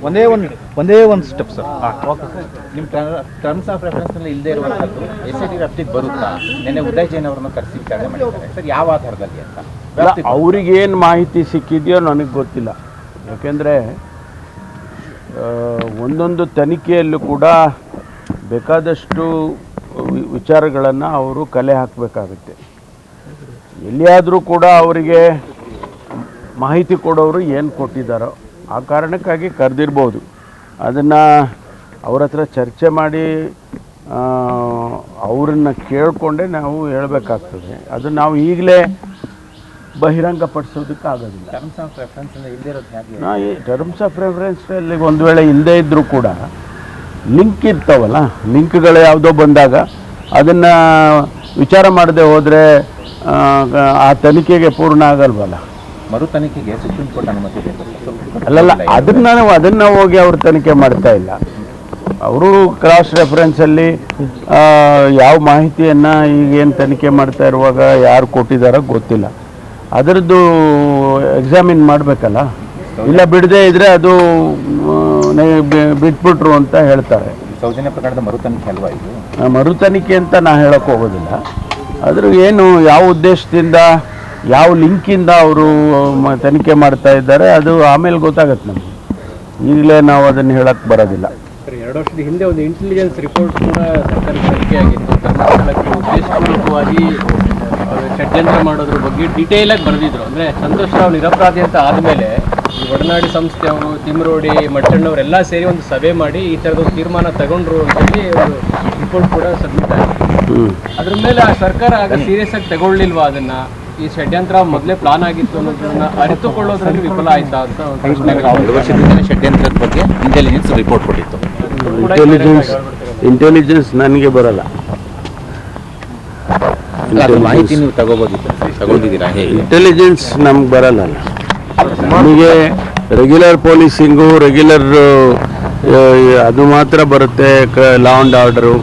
ಒಂದೇ ಒಂದು step sir. Okay sir. ನಿಮ್ಮ ಟರ್ಮ್ಸ್ ಆಫ್ ರೆಫರೆನ್ಸ್ನಲ್ಲಿ ಇಲ್ಲದೆ ಇರುವಂಥದ್ದು SIT ವ್ಯಾಪ್ತಿಗೆ ಬರುತ್ತಾ? ನಿನ್ನೆ ಉದಯ್ ಜೈನ್ ಅವರನ್ನು ಕರೆಸಿ ವಿಚಾರಣೆ ಮಾಡಿದ್ದಾರೆ ಸರ್. ಯಾವ ಆಧಾರದಲ್ಲಿ ಅಂತ ಅವ್ರಿಗೇನು ಮಾಹಿತಿ ಸಿಕ್ಕಿದೆಯೋ ನನಗೆ ಗೊತ್ತಿಲ್ಲ. ಯಾಕೆಂದರೆ ಒಂದೊಂದು ತನಿಖೆಯಲ್ಲೂ ಕೂಡ ಬೇಕಾದಷ್ಟು ವಿಚಾರಗಳನ್ನು ಅವರು ಕಲೆ ಹಾಕಬೇಕಾಗುತ್ತೆ. ಎಲ್ಲಿಯಾದರೂ ಕೂಡ ಅವರಿಗೆ ಮಾಹಿತಿ ಕೊಡೋರು ಏನು ಕೊಟ್ಟಿದ್ದಾರೋ ಆ ಕಾರಣಕ್ಕಾಗಿ ಕರೆದಿರ್ಬೋದು. ಅದನ್ನು ಅವ್ರ ಹತ್ರ ಚರ್ಚೆ ಮಾಡಿ ಅವರನ್ನು ಕೇಳಿಕೊಂಡೇ ನಾವು ಹೇಳಬೇಕಾಗ್ತದೆ. ಅದು ನಾವು ಈಗಲೇ ಬಹಿರಂಗಪಡಿಸೋದಕ್ಕೆ ಆಗೋದಿಲ್ಲ. ಟರ್ಮ್ಸ್ ಆಫ್ ರೆಫರೆನ್ಸ್ ಇಲ್ಲದೆ ಇರೋದು ಹೇಗೆ? ಈ ಟರ್ಮ್ಸ್ ಆಫ್ ರೆಫರೆನ್ಸಲ್ಲಿ ಒಂದು ವೇಳೆ ಇಲ್ಲದೇ ಇದ್ದರೂ ಕೂಡ ಲಿಂಕ್ ಇರ್ತಾವಲ್ಲ, ಲಿಂಕ್ಗಳು ಯಾವುದೋ ಬಂದಾಗ ಅದನ್ನು ವಿಚಾರ ಮಾಡದೆ ಹೋದರೆ ಆ ತನಿಖೆಗೆ ಪೂರ್ಣ ಆಗಲ್ವಲ್ಲ. ಮರು ತನಿಖೆಗೆ ಸುಪ್ರೀಂ ಕೋರ್ಟ್ ಅನುಮತಿ ಬೇಕು. ಅಲ್ಲಲ್ಲ, ಅದನ್ನು ಹೋಗಿ ಅವರು ತನಿಖೆ ಮಾಡ್ತಾ ಇಲ್ಲ. ಅವರು ಕ್ರಾಸ್ ರೆಫರೆನ್ಸಲ್ಲಿ ಯಾವ ಮಾಹಿತಿಯನ್ನು ಈಗೇನು ತನಿಖೆ ಮಾಡ್ತಾ ಇರುವಾಗ ಯಾರು ಕೊಟ್ಟಿದ್ದಾರೋ ಗೊತ್ತಿಲ್ಲ. ಅದರದ್ದು ಎಕ್ಸಾಮಿನ್ ಮಾಡಬೇಕಲ್ಲ. ಇಲ್ಲ ಬಿಡದೇ ಇದ್ದರೆ ಅದು ಬಿಟ್ಬಿಟ್ರು ಅಂತ ಹೇಳ್ತಾರೆ. ಸೌಜನ್ಯ ಪ್ರಕರಣದ ಮರು ತನಿಖೆ ಅಲ್ವಾ ಇದು? ಮರು ತನಿಖೆ ಅಂತ ನಾ ಹೇಳೋಕ್ಕೆ ಹೋಗೋದಿಲ್ಲ. ಅದ್ರ ಏನು ಯಾವ ಉದ್ದೇಶದಿಂದ ಯಾವ ಲಿಂಕಿಂದ ಅವರು ತನಿಖೆ ಮಾಡ್ತಾ ಇದ್ದಾರೆ ಅದು ಆಮೇಲೆ ಗೊತ್ತಾಗತ್ತೆ ನಮಗೆ. ಈಗಲೇ ನಾವು ಅದನ್ನು ಹೇಳಕ್ಕೆ ಬರೋದಿಲ್ಲ. 2 ವರ್ಷದ ಹಿಂದೆ ಒಂದು ಇಂಟೆಲಿಜೆನ್ಸ್ ರಿಪೋರ್ಟ್ ಕೂಡ ಸರ್ಕಾರಿ ತನಿಖೆಯಾಗಿತ್ತು. ಧರ್ಮಸ್ಥಳಕ್ಕೆ ಉದ್ದೇಶಪೂರ್ವಕವಾಗಿ ಷಡ್ಯಂತ್ರ ಮಾಡೋದ್ರ ಬಗ್ಗೆ ಡೀಟೇಲಾಗಿ ಬರೆದಿದ್ರು. ಅಂದರೆ ಸಂತೋಷ್ ರಾವ್ ನಿರಪರಾಧಿ ಅಂತ ಆದಮೇಲೆ ಈ ಒಡನಾಡಿ ಸಂಸ್ಥೆಯವರು, ತಿಮ್ರೋಡಿ, ಮಟ್ಟಣ್ಣವರೆಲ್ಲ ಸೇರಿ ಒಂದು ಸಭೆ ಮಾಡಿ ಈ ಥರದೊಂದು ತೀರ್ಮಾನ ತಗೊಂಡ್ರು ಅಂತೇಳಿ ಒಂದು ರಿಪೋರ್ಟ್ ಕೂಡ ಸಬ್ಮಿಟ್ ಆಗಿದೆ. ಅದ್ರ ಮೇಲೆ ಆ ಸರ್ಕಾರ ಆಗ ಸೀರಿಯಸ್ ಆಗಿ ತಗೊಳ್ಳಿಲ್ವಾ? ಅದನ್ನು ಈ ಷಡ್ಯಂತ್ರ ಮೊದಲೇ ಪ್ಲಾನ್ ಆಗಿತ್ತು ಅನ್ನೋದನ್ನ ಅರಿತುಕೊಳ್ಳೋದ್ರಲ್ಲಿ ವಿಫಲ ಆಯ್ತಾ ಅಂತ ಒಂದು ವರ್ಷದಿಂದ ಷಡ್ಯಂತ್ರದ ಬಗ್ಗೆ ಇಂಟೆಲಿಜೆನ್ಸ್ ರಿಪೋರ್ಟ್ ಕೊಟ್ಟಿತ್ತು. ಇಂಟೆಲಿಜೆನ್ಸ್ ನನಗೆ ಬರಲ್ಲ. ಮಾಹಿತಿ ನೀವು ತಗೊಂಡಿದ್ದೀರಾ? ಇಂಟೆಲಿಜೆನ್ಸ್ ನಮ್ಗೆ ಬರಲ್ಲ. ನಮಗೆ ರೆಗ್ಯುಲರ್ ಪೊಲೀಸಿಂಗು, ರೆಗ್ಯುಲರ್ ಅದು ಮಾತ್ರ ಬರುತ್ತೆ. ಲಾ ಆ್ಯಂಡ್ ಆರ್ಡರು,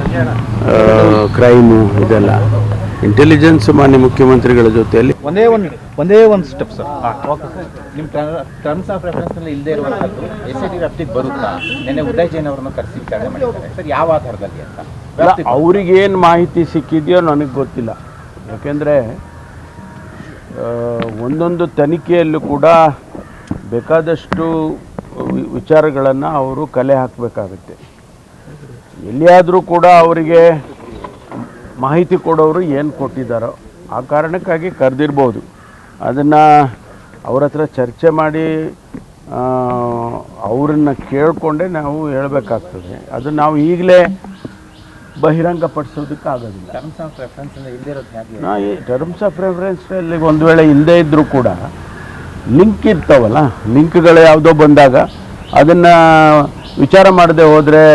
ಕ್ರೈಮು, ಇದೆಲ್ಲ ಇಂಟೆಲಿಜೆನ್ಸ್ ಮಾನ್ಯ ಮುಖ್ಯಮಂತ್ರಿಗಳ ಜೊತೆಯಲ್ಲಿ ಒಂದೇ ಒಂದು ಸ್ಟೆಪ್ ಸರ್. Okay sir. ನಿಮ್ಮ ಟರ್ಮ್ಸ್ ಆಫ್ ರೆಫರೆನ್ಸ್ನಲ್ಲಿ ಇಲ್ಲದೆ ಇರುವಂಥದ್ದು SIT ವ್ಯಾಪ್ತಿಗೆ ಬರುತ್ತಾ? ನಿನ್ನೆ ಉದಯ್ ಜೈನ್ ಅವರನ್ನು ಕರೆಸಿ ವಿಚಾರಣೆ ಮಾಡಿದ್ದಾರೆ ಸರ್. ಯಾವ ಆಧಾರದಲ್ಲಿ ಅಂತ ಅವ್ರಿಗೇನು ಮಾಹಿತಿ ಸಿಕ್ಕಿದೆಯೋ ನನಗೆ ಗೊತ್ತಿಲ್ಲ. ಯಾಕೆಂದರೆ ಒಂದೊಂದು ತನಿಖೆಯಲ್ಲೂ ಕೂಡ ಬೇಕಾದಷ್ಟು ವಿಚಾರಗಳನ್ನು ಅವರು ಕಲೆ ಹಾಕಬೇಕಾಗುತ್ತೆ. ಎಲ್ಲಿಯಾದರೂ ಕೂಡ ಅವರಿಗೆ ಮಾಹಿತಿ ಕೊಡೋರು ಏನು ಕೊಟ್ಟಿದ್ದಾರೋ ಆ ಕಾರಣಕ್ಕಾಗಿ ಕರೆದಿರ್ಬೋದು. ಅದನ್ನು ಅವ್ರ ಹತ್ರ ಚರ್ಚೆ ಮಾಡಿ ಅವರನ್ನು ಕೇಳಿಕೊಂಡೇ ನಾವು ಹೇಳಬೇಕಾಗ್ತದೆ. ಅದು ನಾವು ಈಗಲೇ ಬಹಿರಂಗಪಡಿಸೋದಕ್ಕೆ ಆಗೋದಿಲ್ಲ. ಟರ್ಮ್ಸ್ ಆಫ್ ರೆಫರೆನ್ಸ್ ಇಲ್ಲದೆ ಇರೋದು ಹೇಗೆ? ಈ ಟರ್ಮ್ಸ್ ಆಫ್ ರೆಫರೆನ್ಸಲ್ಲಿ ಒಂದು ವೇಳೆ ಇಲ್ಲದೇ ಇದ್ದರೂ ಕೂಡ ಲಿಂಕ್ ಇರ್ತಾವಲ್ಲ, ಲಿಂಕ್ಗಳು ಯಾವುದೋ ಬಂದಾಗ ಅದನ್ನು ವಿಚಾರ ಮಾಡದೆ ಹೋದರೆ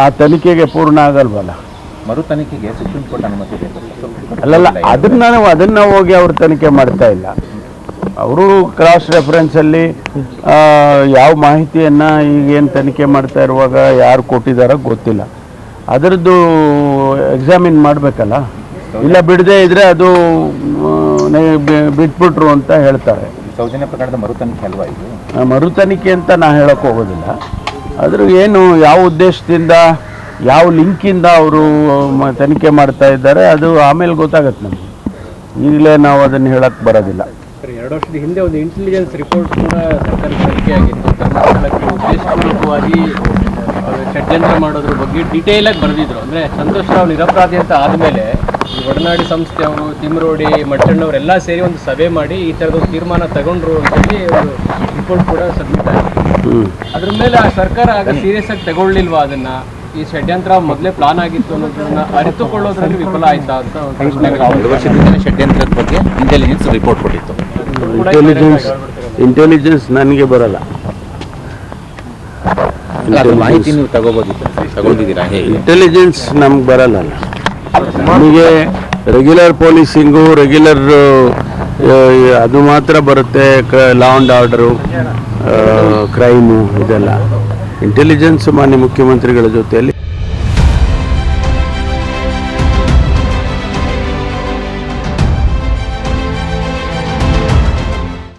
ಆ ತನಿಖೆಗೆ ಪೂರ್ಣ ಆಗಲ್ವಲ್ಲ. ಮರು ತನಿಖೆಗೆ ಸುಪ್ರೀಂ ಕೋರ್ಟ್ ಅನುಮತಿ ಬೇಕು. ಅಲ್ಲಲ್ಲ, ಅದನ್ನು ಹೋಗಿ ಅವರು ತನಿಖೆ ಮಾಡ್ತಾ ಇಲ್ಲ. ಅವರು ಕ್ರಾಸ್ ರೆಫರೆನ್ಸಲ್ಲಿ ಯಾವ ಮಾಹಿತಿಯನ್ನು ಈಗೇನು ತನಿಖೆ ಮಾಡ್ತಾ ಇರುವಾಗ ಯಾರು ಕೊಟ್ಟಿದ್ದಾರೋ ಗೊತ್ತಿಲ್ಲ. ಅದರದ್ದು ಎಕ್ಸಾಮಿನ್ ಮಾಡಬೇಕಲ್ಲ. ಇಲ್ಲ ಬಿಡದೇ ಇದ್ದರೆ ಅದು ಬಿಟ್ಬಿಟ್ರು ಅಂತ ಹೇಳ್ತಾರೆ. ಸೌಜನ್ಯ ಪ್ರಕರಣದ ಮರು ತನಿಖೆ ಅಲ್ವಾ ಇದು? ಮರು ತನಿಖೆ ಅಂತ ನಾ ಹೇಳೋಕ್ಕೆ ಹೋಗೋದಿಲ್ಲ. ಅದ್ರ ಏನು ಯಾವ ಉದ್ದೇಶದಿಂದ ಯಾವ ಲಿಂಕಿಂದ ಅವರು ತನಿಖೆ ಮಾಡ್ತಾ ಇದ್ದಾರೆ ಅದು ಆಮೇಲೆ ಗೊತ್ತಾಗತ್ತೆ ನಮಗೆ. ಈಗಲೇ ನಾವು ಅದನ್ನು ಹೇಳಕ್ಕೆ ಬರೋದಿಲ್ಲ. 2 ವರ್ಷದ ಹಿಂದೆ ಒಂದು ಇಂಟೆಲಿಜೆನ್ಸ್ ರಿಪೋರ್ಟ್ ಕೂಡ ಸರ್ಕಾರಿ ತನಿಖೆಯಾಗಿತ್ತು. ಧರ್ಮಸ್ಥಳಕ್ಕೆ ಉದ್ದೇಶಪೂರ್ವಕವಾಗಿ ಷಡ್ಯಂತ್ರ ಮಾಡೋದ್ರ ಬಗ್ಗೆ ಡೀಟೇಲಾಗಿ ಬರೆದಿದ್ರು. ಅಂದರೆ ಸಂತೋಷ್ ರಾವ್ ನಿರಪರಾಧಿ ಅಂತ ಆದಮೇಲೆ ಈ ಒಡನಾಡಿ ಸಂಸ್ಥೆಯವರು, ತಿಮ್ರೋಡಿ, ಮಟ್ಟಣ್ಣವರೆಲ್ಲ ಸೇರಿ ಒಂದು ಸಭೆ ಮಾಡಿ ಈ ಥರದೊಂದು ತೀರ್ಮಾನ ತಗೊಂಡ್ರು ಅಂತೇಳಿ ಒಂದು ರಿಪೋರ್ಟ್ ಕೂಡ ಸಬ್ಮಿಟ್ ಆಗಿದೆ. ಅದ್ರ ಮೇಲೆ ಆ ಸರ್ಕಾರ ಆಗ ಸೀರಿಯಸ್ ಆಗಿ ತಗೊಳ್ಳಿಲ್ವಾ? ಅದನ್ನು ಈ ಷಡ್ಯಂತ್ರ ಮೊದಲೇ ಪ್ಲಾನ್ ಆಗಿತ್ತು ಅನ್ನೋದನ್ನ ಅರಿತುಕೊಳ್ಳೋದ್ರಲ್ಲಿ ವಿಫಲ ಆಯ್ತಾ ಅಂತ ಒಂದು ವರ್ಷದಿಂದ ಷಡ್ಯಂತ್ರದ ಬಗ್ಗೆ ಇಂಟೆಲಿಜೆನ್ಸ್ ರಿಪೋರ್ಟ್ ಕೊಟ್ಟಿತ್ತು. ಇಂಟೆಲಿಜೆನ್ಸ್ ನನಗೆ ಬರಲ್ಲ. ಮಾಹಿತಿ ನೀವು ತಗೊಂಡಿದ್ದೀರಾ? ಇಂಟೆಲಿಜೆನ್ಸ್ ನಮ್ಗೆ ಬರಲ್ಲ. ನಮಗೆ ರೆಗ್ಯುಲರ್ ಪೊಲೀಸಿಂಗು, ರೆಗ್ಯುಲರ್ ಅದು ಮಾತ್ರ ಬರುತ್ತೆ. ಲಾ ಆ್ಯಂಡ್ ಆರ್ಡರು, ಕ್ರೈಮು, ಇದೆಲ್ಲ ಇಂಟೆಲಿಜೆನ್ಸ್ ಮಾನ್ಯ ಮುಖ್ಯಮಂತ್ರಿಗಳ ಜೊತೆಯಲ್ಲಿ